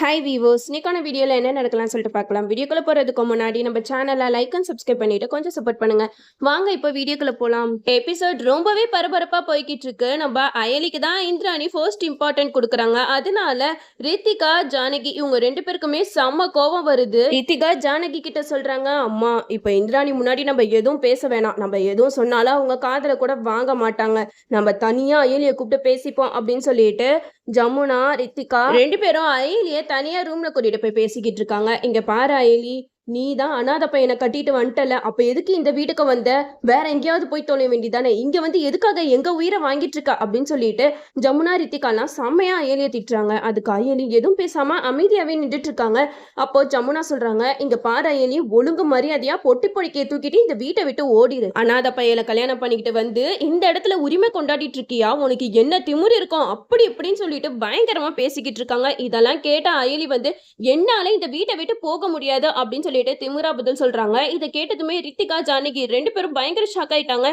Hi வீவோஸ், இன்னைக்கான வீடியோவில் என்ன நடக்கலாம்னு சொல்லிட்டு பார்க்கலாம். வீடியோக்குள்ள போகிறதுக்கு முன்னாடி நம்ம சேனலை லைக் அண்ட் சப்ஸ்கிரைப் பண்ணிட்டு கொஞ்சம் சப்போர்ட் பண்ணுங்க. வாங்க இப்போ வீடியோக்குள்ள போகலாம். எபிசோட் ரொம்பவே பரபரப்பாக போய்கிட்டு இருக்கு. நம்ம அயலிக்கு தான் இந்திராணி ஃபர்ஸ்ட் இம்பார்ட்டன்ட் கொடுக்குறாங்க. அதனால ரித்திகா ஜானகி இவங்க ரெண்டு பேருக்குமே செம்ம கோபம் வருது. ரித்திகா ஜானகி கிட்ட சொல்றாங்க, அம்மா இப்போ இந்திராணி முன்னாடி நம்ம எதுவும் பேச வேணாம். நம்ம எதுவும் சொன்னாலும் அவங்க காதல கூட வாங்க மாட்டாங்க. நம்ம தனியா அயலியை கூப்பிட்டு பேசிப்போம் அப்படின்னு சொல்லிட்டு ஜமுனா ரித்திகா ரெண்டு பேரும் அயலிய தனியா ரூம்ல கூட்டிட்டு போய் பேசிக்கிட்டு இருக்காங்க. இங்க பாரு அயலி, நீ தான் அனாதை பையனை கட்டிட்டு வந்துட்டல, அப்ப எதுக்கு இந்த வீட்டுக்கு வந்த? வேற எங்கேயாவது போய் தொலை வேண்டியதானே, இங்க வந்து எதுக்காக எங்க உயிரை வாங்கிட்டு இருக்கா அப்படின்னு சொல்லிட்டு ஜமுனா ரித்திகாலாம் செம்மையா அயலிய திட்டுறாங்க. அதுக்கு அயலி எதுவும் பேசாம அமைதியாவே நின்றுட்டு இருக்காங்க. அப்போ ஜமுனா சொல்றாங்க, இங்க பாரு அயலி, ஒழுங்கு மரியாதையா பொட்டி பொடிக்கையை தூக்கிட்டு இந்த வீட்டை விட்டு ஓடிடு. அனாதை பையனை கல்யாணம் பண்ணிக்கிட்டு வந்து இந்த இடத்துல உரிமை கொண்டாடிட்டு இருக்கியா? உனக்கு என்ன திமிரு இருக்கும் அப்படி இப்படின்னு சொல்லிட்டு பயங்கரமா பேசிக்கிட்டு இருக்காங்க. இதெல்லாம் கேட்ட அயலி வந்து, என்னால இந்த வீட்டை விட்டு போக முடியாது அப்படின்னு சொல்லிட்டு திமுரா பதில் சொல்றாங்க. இதை கேட்டதுமே ரித்திகா ஜானகி ரெண்டு பேரும் பயங்கர ஷாக் ஆயிட்டாங்க.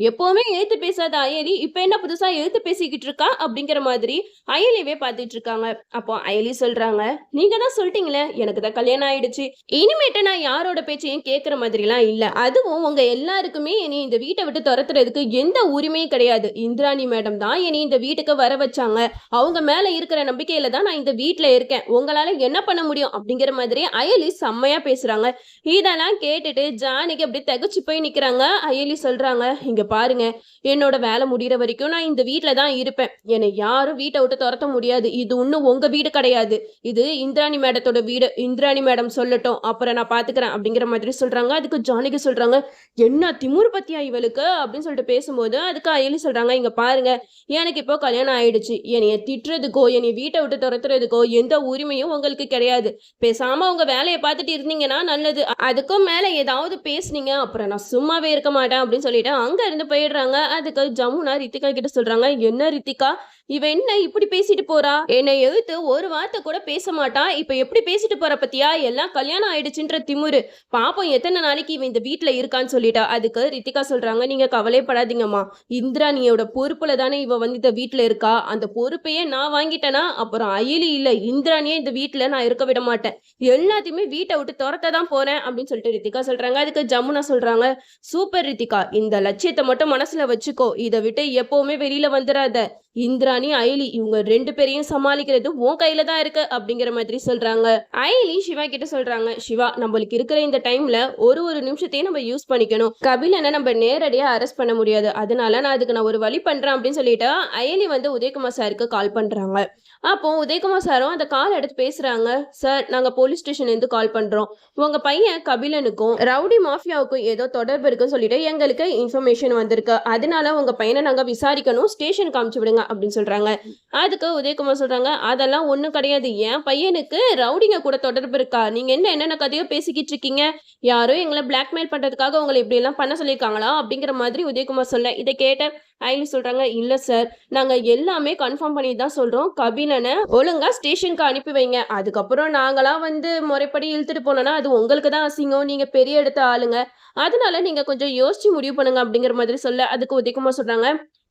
எப்பவுமே எழுத்து பேசாத அயலி இப்ப என்ன புதுசா எழுத்து பேசிக்கிட்டு இருக்கா அப்படிங்கிற மாதிரி அயலியவே பார்த்துட்டு இருக்காங்க. அப்போ அயலி சொல்றாங்க, நீங்க தான் சொல்லிட்டீங்களே எனக்கு தான் கல்யாணம் ஆயிடுச்சு, இனிமேட்டு நான் யாரோட பேச்சையும் கேட்கற மாதிரி எல்லாம் இல்ல. அதுவும் உங்க எல்லாருக்குமே இனி இந்த வீட்டை விட்டு துரத்துறதுக்கு எந்த உரிமையும் கிடையாது. இந்திராணி மேடம் தான் இனி இந்த வீட்டுக்கு வர வச்சாங்க. அவங்க மேல இருக்கிற நம்பிக்கையில தான் நான் இந்த வீட்டுல இருக்கேன். உங்களால என்ன பண்ண முடியும் அப்படிங்கிற மாதிரி அயலி செம்மையா பேசுறாங்க. இதெல்லாம் கேட்டுட்டு ஜானகி அப்படி தகச்சு போய் நிக்கிறாங்க. அயலி சொல்றாங்க, இங்க பாருங்க, என்னோட வேலை முடிகிற வரைக்கும் நான் இந்த வீட்டுல தான் இருப்பேன். என்னை யாரும் வீட்டை விட்டு துரத்த முடியாது. இது இன்னும் உங்க வீடு கிடையாது, இது இந்திராணி மேடத்தோட வீடு. இந்திராணி மேடம் சொல்லட்டும், அப்புறம் நான் பாத்துக்கிறேன் அப்படிங்கிற மாதிரி சொல்றாங்க. அதுக்கு ஜானகி சொல்றாங்க, என்ன திமுரு பத்தியா இவளுக்கு அப்படின்னு சொல்லிட்டு பேசும்போது அதுக்கு அயலி சொல்றாங்க, இங்க பாருங்க, எனக்கு இப்போ கல்யாணம் ஆயிடுச்சு. என்னைய திட்டுறதுக்கோ என்னை வீட்டை விட்டு துரத்துறதுக்கோ எந்த உரிமையும் உங்களுக்கு கிடையாது. பேசாம உங்க வேலையை பார்த்துட்டு இருந்தீங்கன்னா நல்லது. அதுக்கும் மேல ஏதாவது பேசுனீங்க அப்புறம் நான் சும்மாவே இருக்க மாட்டேன் அப்படின்னு சொல்லிட்டு அங்க இருந்து போயிடுறாங்க. அதுக்கு ஜமுனா ரித்திகா கிட்ட சொல்றாங்க, என்ன ரித்திகா, இவ என்ன இப்படி பேசிட்டு போறா? என்னை எழுத்து ஒரு வார்த்தை கூட பேச மாட்டா, இப்ப எப்படி பேசிட்டு போற பத்தியா? எல்லாம் கல்யாணம் ஆயிடுச்சுன்ற திமுரு. பாப்போம் எத்தனை நாளைக்கு இவன் இந்த வீட்டுல இருக்கான்னு சொல்லிட்டா. அதுக்கு ரித்திகா சொல்றாங்க, நீங்க கவலைப்படாதீங்கம்மா, இந்திராணியோட பொறுப்புல தானே இவ வந்து இந்த வீட்டுல இருக்கா. அந்த பொறுப்பையே நான் வாங்கிட்டேனா அப்புறம் அயலி இல்ல இந்திராணியே இந்த வீட்டுல நான் இருக்க விட மாட்டேன். எல்லாத்தையுமே வீட்டை விட்டு துரத்த தான் போறேன் அப்படின்னு சொல்லிட்டு ரித்திகா சொல்றாங்க. அதுக்கு ஜமுனா சொல்றாங்க, சூப்பர் ரித்திகா, இந்த லட்சியத்தை மட்டும் மனசுல வச்சுக்கோ, இதை விட்டு எப்பவுமே வெளியில வந்துடாத. இந்திராணி அயலி இவங்க ரெண்டு பேரையும் சமாளிக்கிறது உன் கையில தான் இருக்கு அப்படிங்கிற மாதிரி சொல்றாங்க. அயலி சிவா கிட்ட சொல்றாங்க, சிவா, நம்மளுக்கு இருக்கிற இந்த டைம்ல ஒரு ஒரு நிமிஷத்தையும் நம்ம யூஸ் பண்ணிக்கணும். கபிலனை நம்ம நேரடியா அரெஸ்ட் பண்ண முடியாது, அதனால நான் ஒரு வழி பண்றேன் அப்படின்னு சொல்லிட்டு அயலி வந்து உதயகுமார் சாருக்கு கால் பண்றாங்க. அப்போ உதயகுமார் சாரும் அந்த கால் எடுத்து பேசுறாங்க, சார், நாங்க போலீஸ் ஸ்டேஷன்ல இருந்து கால் பண்றோம். உங்க பையன் கபிலனுக்கும் ரவுடி மாஃபியாவுக்கும் ஏதோ தொடர்பு இருக்குன்னு சொல்லிட்டு எங்களுக்கு இன்ஃபர்மேஷன் வந்திருக்கு. அதனால உங்க பையனை நாங்க விசாரிக்கணும், ஸ்டேஷன் காமிச்சு விடுங்க அப்படின்னு சொல்றாங்க. அதுக்கு உதயகுமார் சொல்றாங்க, அதெல்லாம் ஒண்ணும் கிடையாது, என் பையனுக்கு ரவுடிங்க கூட தொடர்பு இருக்கா? நீங்க என்னென்ன கதையோ பேசிக்கிட்டு இருக்கீங்க? யாரோ எங்களை பிளாக்மெயில் பண்றதுக்காக உங்களை இப்படி எல்லாம் பண்ண சொல்லியிருக்காங்களா அப்படிங்கிற மாதிரி உதயகுமார் சொல்ல, இதை கேட்ட அயலி சொல்றாங்க, இல்ல சார், நாங்க எல்லாமே கன்ஃபார்ம் பண்ணி தான் சொல்றோம். கபிலனை ஒழுங்கா ஸ்டேஷனுக்கு அனுப்பி வைங்க. அதுக்கப்புறம் நாங்களாம் வந்து முறைப்படி இழுத்துட்டு போனோம்னா அது உங்களுக்கு தான் அசிங்கம். நீங்க பெரிய எடுத்த ஆளுங்க, அதனால நீங்க கொஞ்சம் யோசிச்சு முடிவு பண்ணுங்க அப்படிங்கிற மாதிரி சொல்ல, அதுக்கு உதயகுமார் சொல்றாங்க,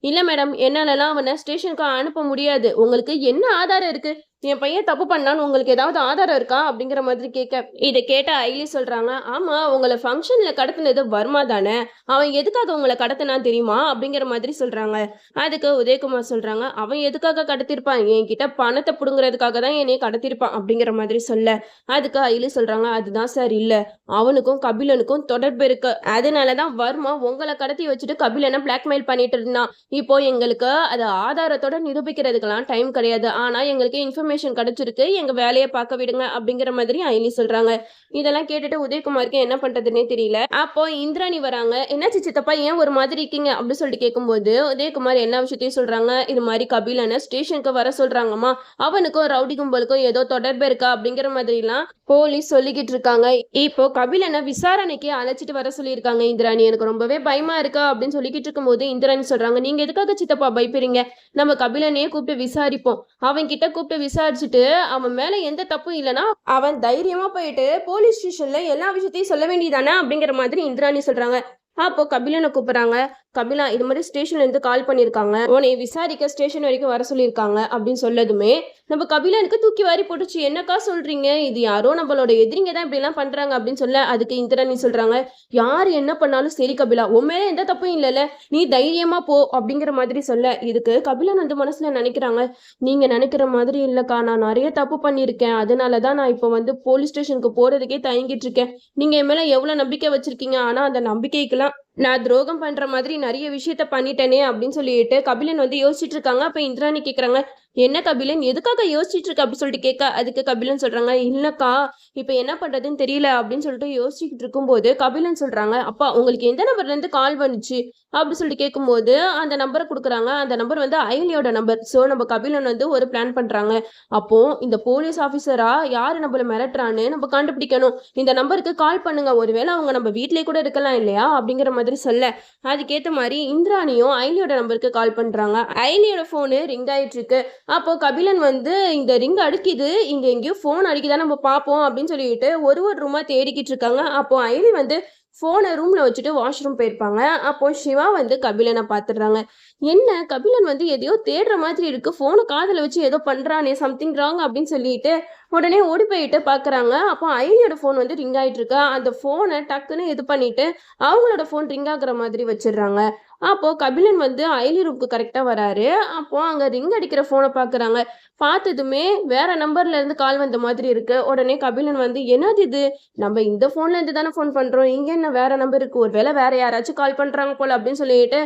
இல்ல மேடம், என்னாலலாம் அவனை ஸ்டேஷனுக்கு அனுப்ப முடியாது. உங்களுக்கு என்ன ஆதாரம் இருக்கு? என் பையன் தப்பு பண்ணான்னு உங்களுக்கு ஏதாவது ஆதாரம் இருக்கா அப்படிங்கிற மாதிரி கேட்க, இதை கேட்ட அயலி சொல்றாங்க, ஆமா, உங்களை ஃபங்க்ஷன்ல கடத்தினது வர்மா தானே, அவன் எதுக்காக உங்களை கடத்தினான் தெரியுமா அப்படிங்கிற மாதிரி சொல்றாங்க. அதுக்கு உதயகுமார் சொல்றாங்க, அவன் எதுக்காக கடத்திருப்பான்? என்கிட்ட பணத்தை புடுங்கிறதுக்காக தான் என்னைய கடத்திருப்பான் அப்படிங்கிற மாதிரி சொல்ல, அதுக்கு அயலி சொல்றாங்க, அதுதான் சார், இல்ல, அவனுக்கும் கபிலனுக்கும் தொடர்பு இருக்கு. அதனாலதான் வர்மா உங்களை கடத்தி வச்சுட்டு கபிலனை பிளாக்மெயில் பண்ணிட்டு இருந்தான். இப்போ எங்களுக்கு அது ஆதாரத்தோட நிரூபிக்கிறதுக்கெல்லாம் டைம் கிடையாது, ஆனா எங்களுக்கு இன்ஃபர்மேஷன் கிடைச்சிருக்கு, எங்க வேலையை பார்க்க விடுங்க அப்படிங்கிற மாதிரி அயலி சொல்றாங்க. இதெல்லாம் கேட்டுட்டு உதயகுமாருக்கு என்ன பண்றதுன்னே தெரியல. அப்போ இந்திராணி வராங்க. என்னாச்சு சித்தப்பா, ஏன் ஒரு மாதிரி இருக்கீங்க அப்படின்னு சொல்லிட்டு கேட்கும்போது உதயகுமார் என்ன விஷயத்தையும் சொல்றாங்க, இது மாதிரி கபிலனை ஸ்டேஷனுக்கு வர சொல்றாங்கம்மா, அவனுக்கும் ரவுடி கும்பலுக்கும் ஏதோ தொடர்பு இருக்கா அப்படிங்கிற மாதிரி எல்லாம் போலீஸ் சொல்லிக்கிட்டு இருக்காங்க. இப்போ கபிலனை விசாரணைக்கு அழைச்சிட்டு வர சொல்லியிருக்காங்க இந்திராணி, எனக்கு ரொம்பவே பயமா இருக்கா அப்படின்னு சொல்லிக்கிட்டு இருக்கும்போது இந்திராணி சொல்றாங்க, நீங்க எதுக்காக சித்தப்பா பயப்படுறீங்க? நம்ம கபிலனையே கூப்பிட்டு விசாரிப்போம். அவன் கிட்ட கூப்பிட்டு விசாரிச்சுட்டு அவன் மேல எந்த தப்பும் இல்லைன்னா அவன் தைரியமா போயிட்டு போலீஸ் ஸ்டேஷன்ல எல்லா விஷயத்தையும் சொல்ல வேண்டியதானே அப்படிங்கிற மாதிரி இந்திராணி சொல்றாங்க. அப்போ கபிலனை கூப்பிடுறாங்க. கபிலா இது மாதிரி ஸ்டேஷன்ல இருந்து கால் பண்ணியிருக்காங்க, உன்னை விசாரிக்க ஸ்டேஷன் வரைக்கும் வர சொல்லியிருக்காங்க அப்படின்னு சொல்லதுமே நம்ம கபிலனுக்கு தூக்கி வாரி போட்டுச்சு. என்னக்கா சொல்றீங்க, இது யாரோ நம்மளோட எதிரிங்க தான் இப்படி எல்லாம் பண்றாங்க அப்படின்னு சொல்ல, அதுக்கு இந்திராணி சொல்றாங்க, யார் என்ன பண்ணாலும் சரி கபிலா, உன் மேல எந்த தப்பும் இல்லைல்ல, நீ தைரியமா போ அப்படிங்கிற மாதிரி சொல்ல, இதுக்கு கபிலன் வந்து மனசுல நினைக்கிறாங்க, நீங்க நினைக்கிற மாதிரி இல்லக்கா, நான் நிறைய தப்பு பண்ணியிருக்கேன், அதனாலதான் நான் இப்போ வந்து போலீஸ் ஸ்டேஷனுக்கு போறதுக்கே தயங்கிட்டு இருக்கேன். நீங்க என் மேல எவ்வளவு நம்பிக்கை வச்சிருக்கீங்க, ஆனா அந்த நம்பிக்கைக்கெல்லாம் நான் துரோகம் பண்ற மாதிரி நிறைய விஷயத்த பண்ணிட்டேனே அப்படின்னு சொல்லிட்டு கபிலன் வந்து யோசிச்சுட்டு இருக்காங்க. அப்ப இந்திராணி கேக்குறாங்க, என்ன கபிலன் எதுக்காக யோசிச்சுட்டு இருக்க அப்படின்னு சொல்லிட்டு கேட்க, அதுக்கு கபிலன் சொல்றாங்க, இல்லக்கா இப்ப என்ன பண்றதுன்னு தெரியல அப்படின்னு சொல்லிட்டு யோசிச்சுட்டு இருக்கும்போது கபிலன் சொல்றாங்க, அப்பா உங்களுக்கு எந்த நம்பர்ல இருந்து கால் வந்துச்சு அப்படின்னு சொல்லிட்டு கேட்கும்போது அந்த நம்பரை கொடுக்குறாங்க. அந்த நம்பர் வந்து அயலியோட நம்பர். ஸோ நம்ம கபிலன் வந்து ஒரு பிளான் பண்றாங்க, அப்போ இந்த போலீஸ் ஆஃபீஸரா யாரு நம்மள மிரட்டுறான்னு நம்ம கண்டுபிடிக்கணும், இந்த நம்பருக்கு கால் பண்ணுங்க, ஒருவேளை அவங்க நம்ம வீட்லயே கூட இருக்கலாம் இல்லையா அப்படிங்கிற மாதிரி சொல்ல, அதுக்கேற்ற மாதிரி இந்திராணியும் அயலியோட நம்பருக்கு கால் பண்றாங்க. அயலியோட போனு ரிங் ஆயிட்டு இருக்கு. அப்போ கபிலன் வந்து இந்த ரிங் அடிக்குது, இங்க எங்கேயோ போன் அடிக்குதா நம்ம பார்ப்போம் அப்படின்னு சொல்லிட்டு ஒரு ரூமா தேடிக்கிட்டு இருக்காங்க. அப்போ அயலி வந்து போனை ரூம்ல வச்சுட்டு வாஷ்ரூம் போயிருப்பாங்க. அப்போ சிவா வந்து கபிலனை பார்த்துடுறாங்க. என்ன கபிலன் வந்து எதையோ தேடுற மாதிரி இருக்கு, போனை காதுல வச்சு ஏதோ பண்றானே, சம்திங் ராங் அப்படின்னு சொல்லிட்டு உடனே ஓடி போயிட்டு பாக்குறாங்க. அப்போ அயலியோட போன் வந்து ரிங் ஆயிட்டு இருக்கு. அந்த போனை டக்குன்னு இது பண்ணிட்டு அவங்களோட போன் ரிங் ஆகுற மாதிரி வச்சிடுறாங்க. அப்போ கபிலன் வந்து அயலி ரூமுக்கு கரெக்டா வராரு. அப்போ அங்க ரிங் அடிக்கிற போனை பாக்குறாங்க. பார்த்ததுமே வேற நம்பர்ல இருந்து கால் வந்த மாதிரி இருக்கு. உடனே கபிலன் வந்து என்னது இது, நம்ம இந்த போன்ல இருந்து தானே போன் பண்றோம், இங்க என்ன வேற நம்பர் இருக்கு, ஒருவேளை வேற யாராச்சும் கால் பண்றாங்க போல அப்படின்னு சொல்லிட்டு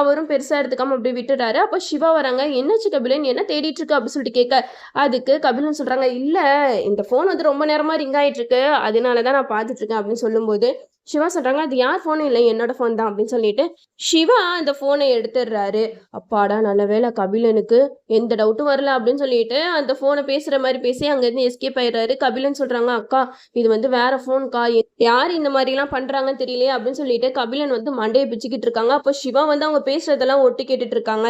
அவரும் பெருசா எடுத்துக்காம அப்படி விட்டுட்டாரு. அப்போ சிவா வராங்க, என்னாச்சு கபிலன் என்ன தேடிட்டு இருக்கு அப்படின்னு சொல்லிட்டு கேட்க, அதுக்கு கபிலன் சொல்றாங்க, இல்ல இந்த போன் வந்து ரொம்ப நேரமா ரிங் ஆயிட்டு இருக்கு, அதனாலதான் நான் பார்த்துட்டு இருக்கேன் அப்படின்னு சொல்லும்போது சிவா சொல்றாங்க, அது யார் போன் இல்லை என்னோட போன் தான் அப்படின்னு சொல்லிட்டு சிவா அந்த போனை எடுத்துடுறாரு. அப்பாடா நல்ல வேளை, கபிலனுக்கு எந்த டவுட்டும் வரல அப்படின்னு சொல்லிட்டு அந்த போனை பேசுற மாதிரி பேசி அங்கிருந்து எஸ்கேப் ஆயிடுறாரு. கபிலன் சொல்றாங்க, அக்கா இது வந்து வேற போன்கா, யார் இந்த மாதிரி எல்லாம் பண்றாங்கன்னு தெரியலையே அப்படின்னு சொல்லிட்டு கபிலன் வந்து மண்டையை பிச்சுக்கிட்டு இருக்காங்க. அப்போ சிவா வந்து அவங்க பேசுறதெல்லாம் ஒட்டு கேட்டுட்டு இருக்காங்க.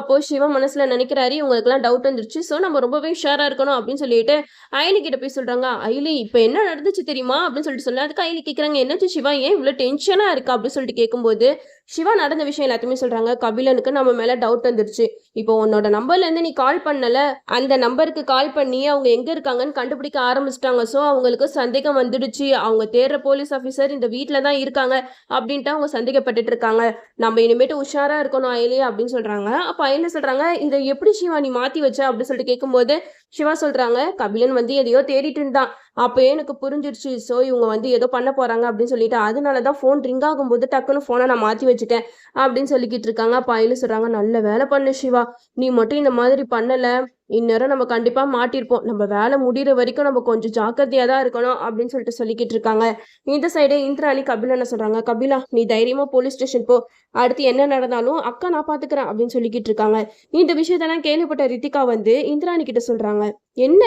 அப்போ சிவா மனசுல நினைக்கிறாரு, இவங்களுக்கு எல்லாம் டவுட் வந்துருச்சு, சோ நம்ம ரொம்பவே ஷேரா இருக்கணும் அப்படின்னு சொல்லிட்டு அயலி கிட்ட போய் சொல்றாங்க, அயலி இப்ப என்ன நடந்துச்சு தெரியுமா அப்படின்னு சொல்லிட்டு சொல்ல, அதுக்கு அயலி கேக்குறாங்க, என்னச்சு சிவா ஏன் இவ்வளவு டென்ஷனா இருக்கா அப்படின்னு சொல்லிட்டு கேட்கும்போது சிவா நடந்த விஷயம் எல்லாத்தையுமே சொல்றாங்க. கபிலனுக்கு நம்ம மேல டவுட் வந்துருச்சு, இப்போ உன்னோட நம்பர்ல இருந்து நீ கால் பண்ணல, அந்த நம்பருக்கு கால் பண்ணி அவங்க எங்க இருக்காங்கன்னு கண்டுபிடிக்க ஆரம்பிச்சிட்டாங்க. சோ அவங்களுக்கு சந்தேகம் வந்துடுச்சு, அவங்க தேடுற போலீஸ் ஆபீசர் இந்த வீட்டுல தான் இருக்காங்க அப்படின்ட்டு அவங்க சந்தேகப்பட்டுட்டு இருக்காங்க, நம்ம இனிமேட்டு உஷாரா இருக்கணும் அயலி அப்படின்னு சொல்றாங்க. அப்ப அயலி சொல்றாங்க, இதை எப்படி சிவா நீ மாத்தி வச்ச அப்படின்னு சொல்லிட்டு கேட்கும்போது சிவா சொல்றாங்க, கபிலன் வந்து எதையோ தேடிட்டு இருந்தான், அப்பயே எனக்கு புரிஞ்சிருச்சு, சோ இவங்க வந்து ஏதோ பண்ண போறாங்க அப்படின்னு சொல்லிட்டு அதனாலதான் போன் ரிங் ஆகும்போது டக்குன்னு போனை நான் மாத்தி வச்சுட்டேன் அப்படின்னு சொல்லிக்கிட்டு இருக்காங்க. அப்ப அயலி சொல்றாங்க, நல்ல வேலை பண்ணு சிவா, நீ மட்டும் இந்த மாதிரி பண்ணல, இந்நேரம் நம்ம கண்டிப்பா மாட்டிருப்போம், நம்ம வேலை முடிகிற வரைக்கும் நம்ம கொஞ்சம் ஜாக்கிரதையா தான் இருக்கணும் அப்படின்னு சொல்லிட்டு சொல்லிக்கிட்டு இருக்காங்க. இந்த சைடு இந்திராணி கபிலனை சொல்றாங்க, கபிலா நீ தைரியமா போலீஸ் ஸ்டேஷன் போ, அடுத்து என்ன நடந்தாலும் அக்கா நான் பாத்துக்கிறேன் அப்படின்னு சொல்லிக்கிட்டு இருக்காங்க. இந்த விஷயத்தெல்லாம் கேள்விப்பட்ட ரித்திகா வந்து இந்திராணி கிட்ட சொல்றாங்க, என்ன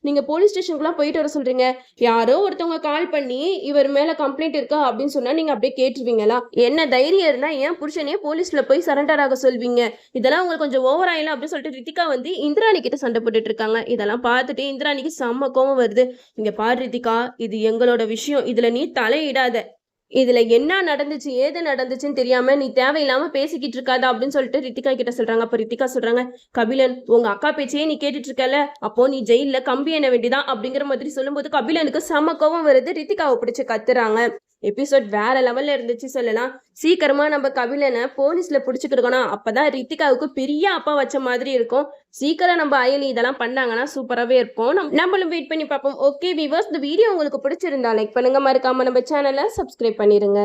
நீங்க போலீஸ் ஸ்டேஷனுக்குலாம் போயிட்டு வர சொல்றீங்க, யாரோ ஒருத்தவங்க கால் பண்ணி இவர் மேல கம்ப்ளைண்ட் இருக்கா அப்படின்னு சொன்னா நீங்க அப்படியே கேட்டுருவீங்களா, என்ன தைரியம் இருந்தா ஏன் புருஷனே போலீஸ்ல போய் சரண்டர் ஆக சொல்வீங்க, இதெல்லாம் உங்களுக்கு கொஞ்சம் ஓவர் ஆயிலாம் அப்படின்னு சொல்லிட்டு ரித்திகா வந்து இந்திராணி கிட்ட சண்டை போட்டுட்டு இருக்காங்க. இதெல்லாம் பார்த்துட்டு இந்திராணிக்கு செம்ம கோவம் வருது. இங்க பாரு ரித்திகா, இது எங்களோட விஷயம், இதுல நீ தலையிடாத, இதுல என்ன நடந்துச்சு ஏது நடந்துச்சுன்னு தெரியாம நீ தேவையில்லாம பேசிக்கிட்டு இருக்காத அப்படின்னு சொல்லிட்டு ரித்திகா கிட்ட சொல்றாங்க. அப்ப ரித்திகா சொல்றாங்க, கபிலன் உங்க அக்கா பேச்சையே நீ கேட்டுட்டு இருக்கல, அப்போ நீ ஜெயில கம்பி என்ன வேண்டிதான் அப்படிங்கிற மாதிரி சொல்லும்போது கபிலனுக்கு செம கோவம் வருது. ரித்திகாவை பிடிச்சு கத்துறாங்க. எபிசோட் வேற லெவல்ல இருந்துச்சு சொல்லலாம். சீக்கிரமா நம்ம கபிலனை போலீஸ்ல பிடிச்சிக்கிருக்கணும், அப்பதான் ரித்திகாவுக்கு பெரிய அப்பா வச்ச மாதிரி இருக்கும். சீக்கிரம் நம்ம அயலி இதெல்லாம் பண்ணாங்கன்னா சூப்பராகவே இருப்போம். நம்மளும் வெயிட் பண்ணி பார்ப்போம். ஓகே வியூவர்ஸ், இந்த வீடியோ உங்களுக்கு பிடிச்சிருந்தா லைக் பண்ணுங்க, மறக்காம நம்ம சேனலை சப்ஸ்கிரைப் பண்ணிருங்க.